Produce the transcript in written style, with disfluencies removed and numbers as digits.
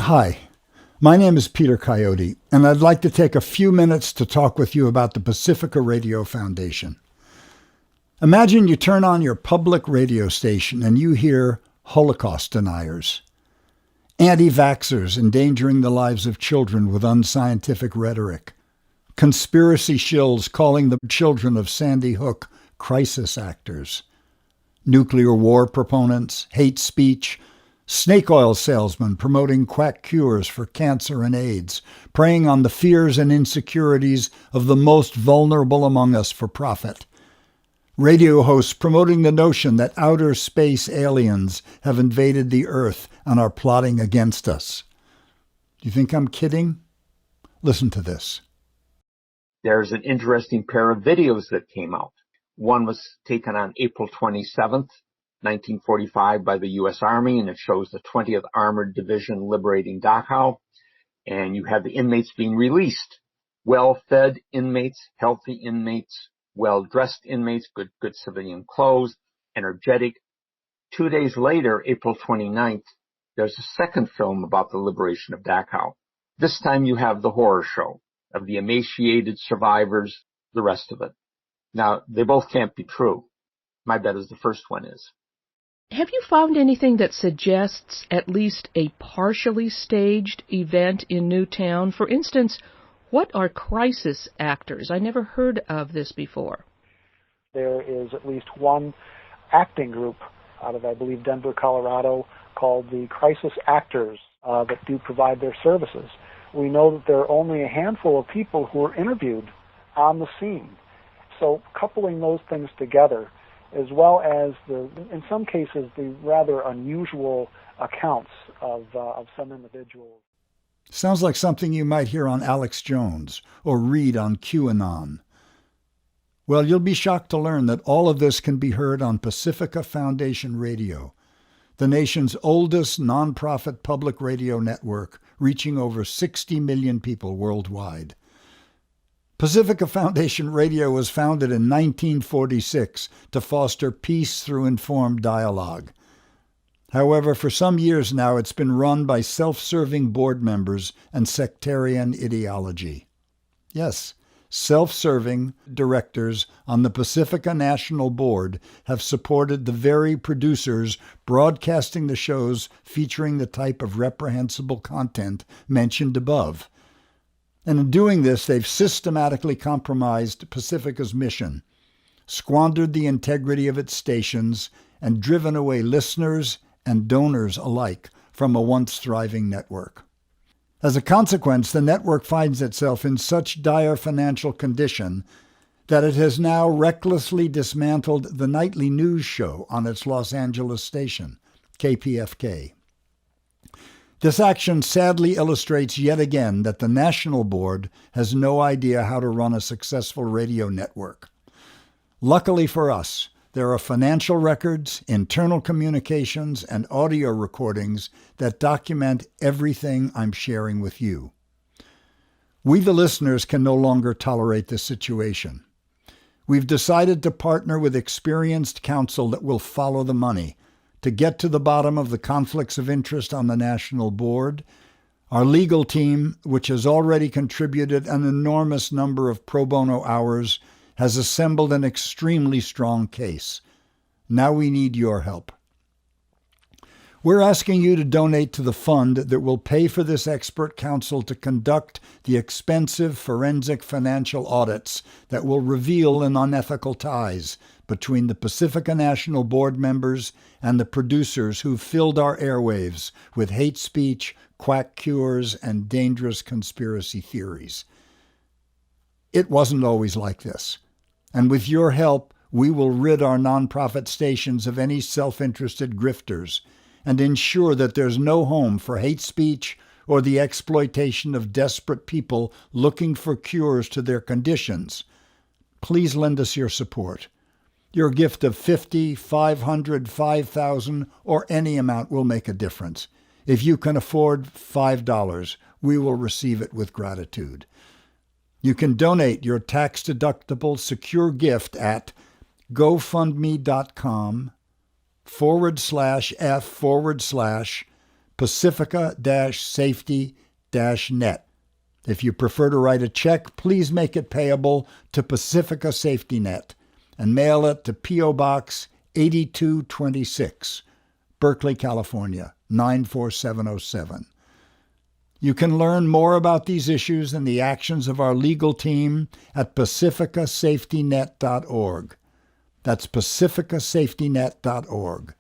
Hi, my name is Peter Coyote, and I'd like to take a few minutes to talk with you about the Pacifica Radio Foundation. Imagine you turn on your public radio station and you hear Holocaust deniers, anti-vaxxers endangering the lives of children with unscientific rhetoric, conspiracy shills calling the children of Sandy Hook crisis actors, nuclear war proponents, hate speech, snake oil salesmen promoting quack cures for cancer and AIDS, preying on the fears and insecurities of the most vulnerable among us for profit. Radio hosts promoting the notion that outer space aliens have invaded the Earth and are plotting against us. Do you think I'm kidding? Listen to this. There's an interesting pair of videos that came out. One was taken on April 27th, 1945 by the U.S. Army, and it shows the 20th Armored Division liberating Dachau. And you have the inmates being released. Well-fed inmates, healthy inmates, well-dressed inmates, good civilian clothes, energetic. 2 days later, April 29th, there's a second film about the liberation of Dachau. This time you have the horror show of the emaciated survivors, the rest of it. Now, they both can't be true. My bet is the first one is. Have you found anything that suggests at least a partially staged event in Newtown? For instance, what are crisis actors? I never heard of this before. There is at least one acting group out of, I believe, Denver, Colorado, called the Crisis Actors that do provide their services. We know that there are only a handful of people who are interviewed on the scene. So coupling those things together, as well as in some cases, the rather unusual accounts of some individuals. Sounds like something you might hear on Alex Jones or read on QAnon. Well, you'll be shocked to learn that all of this can be heard on Pacifica Foundation Radio, the nation's oldest nonprofit public radio network, reaching over 60 million people worldwide. Pacifica Foundation Radio was founded in 1946 to foster peace through informed dialogue. However, for some years now, it's been run by self-serving board members and sectarian ideology. Yes, self-serving directors on the Pacifica National Board have supported the very producers broadcasting the shows featuring the type of reprehensible content mentioned above. And in doing this, they've systematically compromised Pacifica's mission, squandered the integrity of its stations, and driven away listeners and donors alike from a once thriving network. As a consequence, the network finds itself in such dire financial condition that it has now recklessly dismantled the nightly news show on its Los Angeles station, KPFK. This action sadly illustrates yet again that the National Board has no idea how to run a successful radio network. Luckily for us, there are financial records, internal communications, and audio recordings that document everything I'm sharing with you. We, the listeners, can no longer tolerate this situation. We've decided to partner with experienced counsel that will follow the money to get to the bottom of the conflicts of interest on the National Board. Our legal team, which has already contributed an enormous number of pro bono hours, has assembled an extremely strong case. Now we need your help. We're asking you to donate to the fund that will pay for this expert counsel to conduct the expensive forensic financial audits that will reveal an unethical ties between the Pacifica National Board members and the producers who filled our airwaves with hate speech, quack cures, and dangerous conspiracy theories. It wasn't always like this. And with your help, we will rid our nonprofit stations of any self-interested grifters and ensure that there's no home for hate speech or the exploitation of desperate people looking for cures to their conditions. Please lend us your support. Your gift of $50, $500, $5,000, or any amount will make a difference. If you can afford $5, we will receive it with gratitude. You can donate your tax-deductible secure gift at GoFundMe.com/F/ Pacifica-Safety-Net. If you prefer to write a check, please make it payable to Pacifica Safety Net and mail it to P.O. Box 8226, Berkeley, California, 94707. You can learn more about these issues and the actions of our legal team at pacificasafetynet.org. That's pacificasafetynet.org.